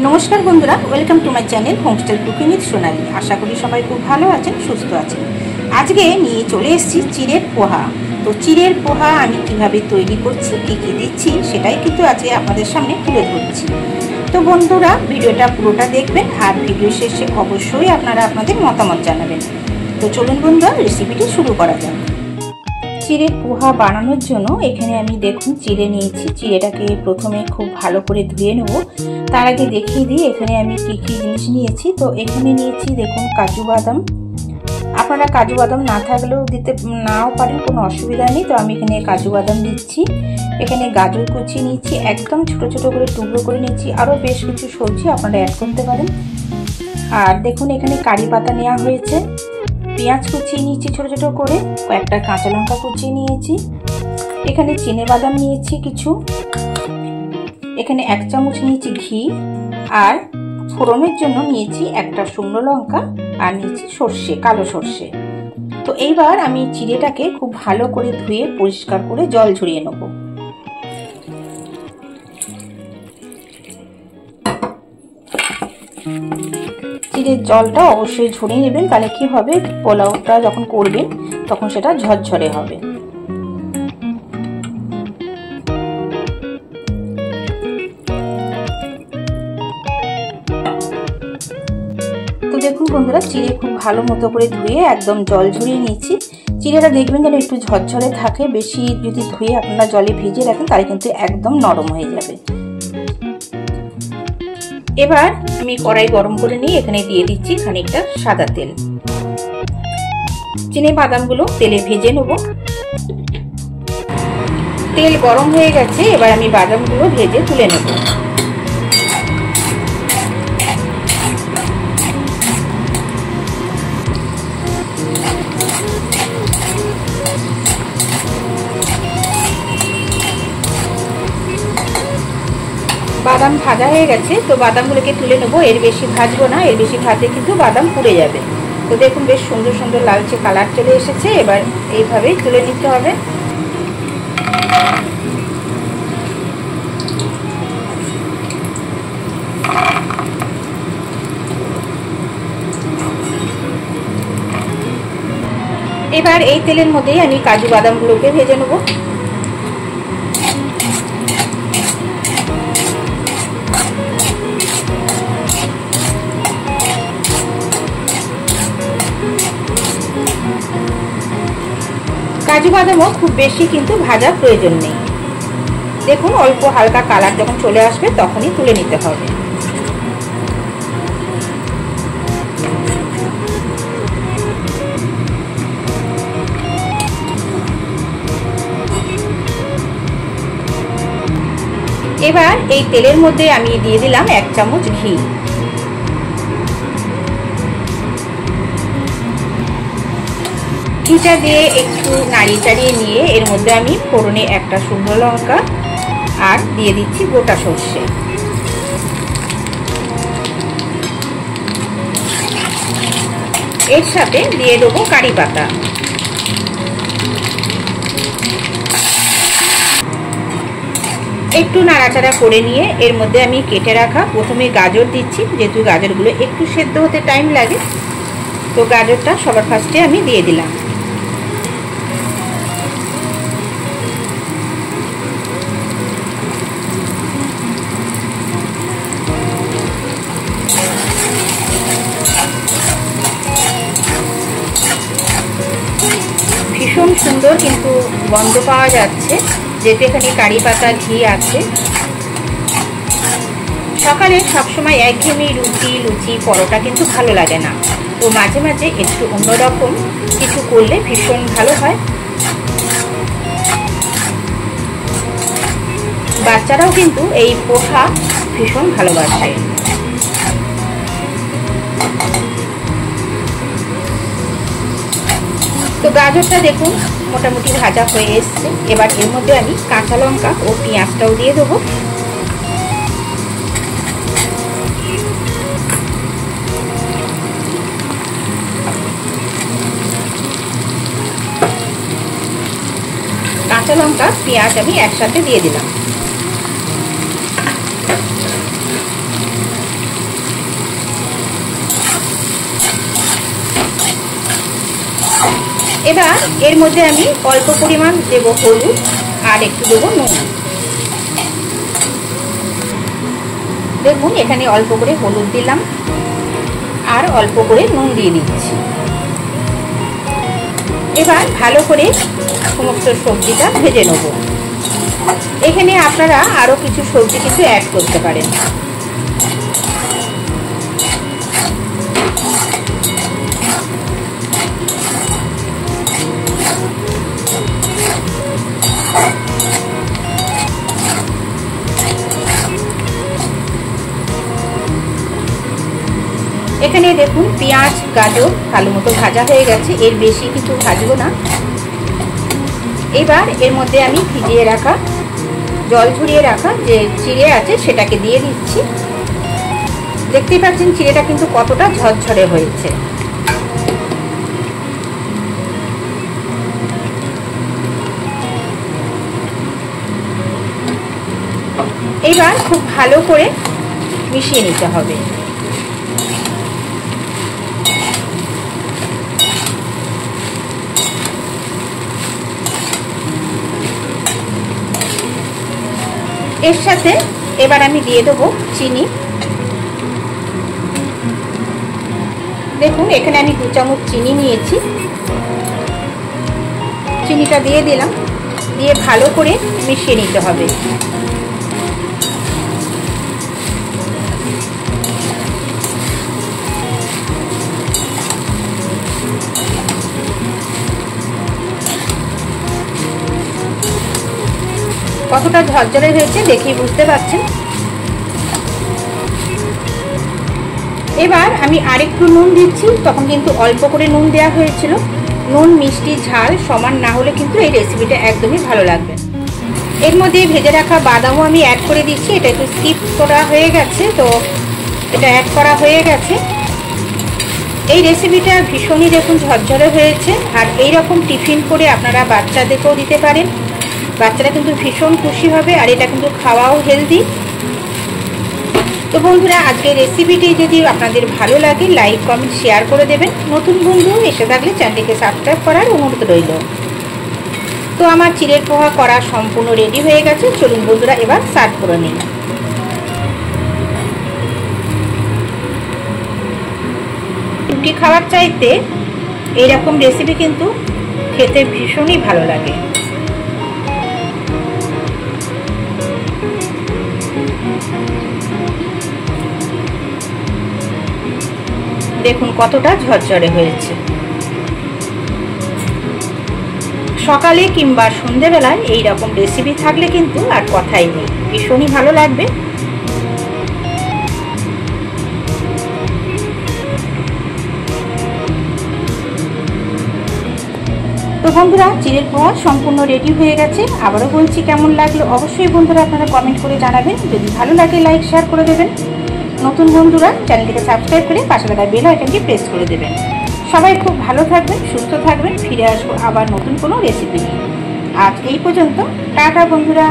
नमस्कार बंधुरा welcome to my channel homestyle cooking with Sonali. आशा करी सबाई खूब भालो आछेन सुस्थ आछेन। आज के निये चले एसेछि चिड़ेर पोहा। तो चिड़ेर पोहा आमी किभाबे तैरी करछि कि दिচ্ছি সেটাই কিন্তু আজকে আপনাদের সামনে তুলে ধরছি। তো বন্ধুরা ভিডিওটা পুরোটা দেখবেন আর ভিডিও শেষে অবশ্যই আপনারা আপনাদের মতামত জানাবেন। তো চলুন বন্ধুরা রেসিপিটি শুরু করা যাক। চিড়ের পোহা বানানোর জন্য এখানে আমি দেখুন চিড়ে নিয়েছি। চিড়েটাকে প্রথমে খুব ভালো করে ধুয়ে নেব। তার আগে দেখিয়ে দিই এখানে আমি কি কি জিনিস নিয়েছি। তো এখানে নিয়েছি দেখুন কাজু বাদাম। আপনারা কাজু বাদাম না থাকলেও দিতে নাও পারেন, কোনো অসুবিধা নেই। তো আমি এখানে কাজু বাদাম দিচ্ছি। এখানে গাজর কুচি নিয়েছি, একদম ছোট ছোট করে টুকরো করে নিয়েছি। আরও বেশ কিছু সবজি আপনারা অ্যাড করতে পারেন। আর দেখুন এখানে কারি পাতা নেওয়া হয়েছে, পেঁয়াজ কুচিয়ে নিয়েছি ছোট ছোট করে, কয়েকটা কাঁচা লঙ্কা কুচিয়ে নিয়েছি। এখানে চিনে বাদাম নিয়েছি কিছু, এখানে 1 চামচ নিয়েছি ঘি, আর ফোড়নের জন্য নিয়েছি একটা শুকনো লঙ্কা, আর নিয়েছি সর্ষে, কালো সর্ষে। তো এইবার আমি চিড়েটাকে খুব ভালো করে ধুয়ে পরিষ্কার করে জল ঝরিয়ে নেব। চিড়ের জলটা অবশ্যই ঝরিয়ে নেবেন, তাহলে কি হবে পোলাওটা যখন করবেন তখন সেটা ঝরঝরে হবে। তো দেখুন বন্ধুরা চিড়ে খুব ভালো মতো করে ধুয়ে একদম জল ঝরিয়ে নিয়েছি। চিড়েটা দেখবেন যেন একটু ঝরঝরে থাকে, বেশি যদি ধুয়ে আপনারা জলে ভিজিয়ে রাখেন তাহলে কিন্তু একদম নরম হয়ে যাবে। এবার আমি কড়াই গরম করে নিয়ে এখানে দিয়ে দিচ্ছি খানিকটা সাদা তেল। চিনে বাদামগুলো তেলে ভেজে নেব। তেল গরম হয়ে গেছে, এবার আমি বাদামগুলো ভেজে তুলে নেব। বাদাম ভাজা হয়ে গেছে, তো বাদামগুলোকে তুলে নেবো। এর বেশি ভাজবো না, এর বেশি ভাজলে কিন্তু বাদাম পুড়ে যাবে। তো দেখুন বেশ সুন্দর সুন্দর লালচে কালার চলে এসেছে। এবার এইভাবেই তুলে নিতে হবে। এবার এই তেলের মধ্যেই আমি কাজু বাদামগুলোকে ভেজে নেবো। কাজু বাদামও খুব বেশি কিন্তু ভাজার প্রয়োজন নেই। দেখুন অল্প হালকা কালার যখন চলে আসবে তখনই তুলে নিতে হবে। এবার এই তেলের মধ্যে আমি দিয়ে দিলাম 1 চামচ ঘি। ঘিটা দিয়ে একটু নাড়িয়ে চাড়িয়ে নিয়ে এর মধ্যে আমি ফোড়নে একটা শুকনো লঙ্কা আর দিয়ে দিচ্ছি গোটা সর্ষে। এর সাথে দিয়ে দেবো কারি পাতা। একটু নাড়াচাড়া করে নিয়ে এর মধ্যে আমি কেটে রাখা প্রথমে গাজর দিচ্ছি, যেহেতু গাজরগুলো একটু সেদ্ধ হতে টাইম লাগে। তো গাজরটা সবার ফার্স্টে আমি দিয়ে দিলাম। ভীষণ সুন্দর কিন্তু গন্ধ পাওয়া যাচ্ছে, যেহেতু এখানে কারি পাতা ঘি আছে। সকালে সবসময় একঘেয়েমি রুটি লুচি পরোটা কিন্তু ভালো লাগে না। তো মাঝে মাঝে একটু অন্যরকম কিছু করলে ভীষণ ভালো হয়। বাচ্চারাও কিন্তু এই পোহা ভীষণ ভালোবাসে। তো গাজরটা দেখুন মোটামুটি ভাজা হয়ে এসছে। এবার এর মধ্যে আমি কাঁচা লঙ্কা ও পেঁয়াজটাও দিয়ে দেবো। কাঁচা লঙ্কা পেঁয়াজ আমি একসাথে দিয়ে দিলাম। এবার এর মধ্যে আমি অল্প পরিমাণ দেব হলুদ আর একটু দেবো নুন। দেখুন এখানে অল্প করে হলুদ দিলাম আর অল্প করে নুন দিয়ে দিচ্ছি। এবার ভালো করে সমস্ত সবজিটা ভেজে নেব। এখানে আপনারা আরও কিছু সবজি কিন্তু অ্যাড করতে পারেন। এখানে দেখুন পেঁয়াজ গাজর ভালো মতো ভাজা হয়ে গেছে, এর বেশি কিছু ভাজবো না। এবার এর মধ্যে আমি ভিজিয়ে রাখা জল ঝরিয়ে রাখা যে চিড়ে আছে সেটাকে দিয়ে দিচ্ছি। দেখতেই পাচ্ছেন চিড়েটা কিন্তু কতটা ঝরঝরে হয়েছে। এবার খুব ভালো করে মিশিয়ে নিতে হবে। এর সাথে এবার আমি দিয়ে দেবো চিনি। দেখুন এখানে আমি 2 চামচ চিনি নিয়েছি, চিনিটা দিয়ে দিলাম, দিয়ে ভালো করে মিশিয়ে নিতে হবে। কতটা ঝরঝরে হয়েছে দেখেই বুঝতে পারছেন। এবার আমি আরেকটু নুন দিচ্ছি, তখন কিন্তু অল্প করে নুন দেওয়া হয়েছিল। নুন মিষ্টি ঝাল সমান না হলে কিন্তু এই রেসিপিটা একদমই ভালো লাগবে। এর মধ্যে ভেজে রাখা বাদামও আমি অ্যাড করে দিচ্ছি। এটা একটু স্কিপ করা হয়ে গেছে, তো এটা অ্যাড করা হয়ে গেছে। এই রেসিপিটা ভীষণই দেখুন ঝরঝরে হয়েছে, আর এইরকম টিফিন করে আপনারা বাচ্চাদেরকেও দিতে পারেন। বাচ্চারা কিন্তু ভীষণ খুশি হবে, আর এটা কিন্তু খাওয়াও হেলদি। তো বন্ধুরা আজকের রেসিপিটি যদি আপনাদের ভালো লাগে লাইক কমেন্ট শেয়ার করে দেবেন। নতুন বন্ধু এসে থাকলে চ্যানেলটিকে সাবস্ক্রাইব করার অনুরোধ রইল। তো আমার চিড়ের পোহা করা সম্পূর্ণ রেডি হয়ে গেছে। চলুন বন্ধুরা এবার সার্ভ করে নিন। রুটি খাওয়ার চাইতে এইরকম রেসিপি কিন্তু খেতে ভীষণই ভালো লাগে। দেখুন কতটা ঝরঝরে হয়েছে। সকালে কিংবা সন্ধ্যেবেলায় এই রকম রেসিপি থাকলে কিন্তু আর কথাই নেই, ভীষণই ভালো লাগবে। তো বন্ধুরা চিড়ের পোহা সম্পূর্ণ রেডি হয়ে গেছে। আবারও বলছি কেমন লাগলো অবশ্যই বন্ধুরা আপনারা কমেন্ট করে জানাবেন। যদি ভালো লাগে লাইক শেয়ার করে দেবেন। নতুন বন্ধুরা চ্যানেলটিকে সাবস্ক্রাইব করে পাশে থাকা বেল আইকনটি প্রেস করে দেবেন। সবাই খুব ভালো থাকবেন, সুস্থ থাকবেন। ফিরে আসবো আবার নতুন কোনো রেসিপি নিয়ে। আজ এই পর্যন্ত, টাটা বন্ধুরা।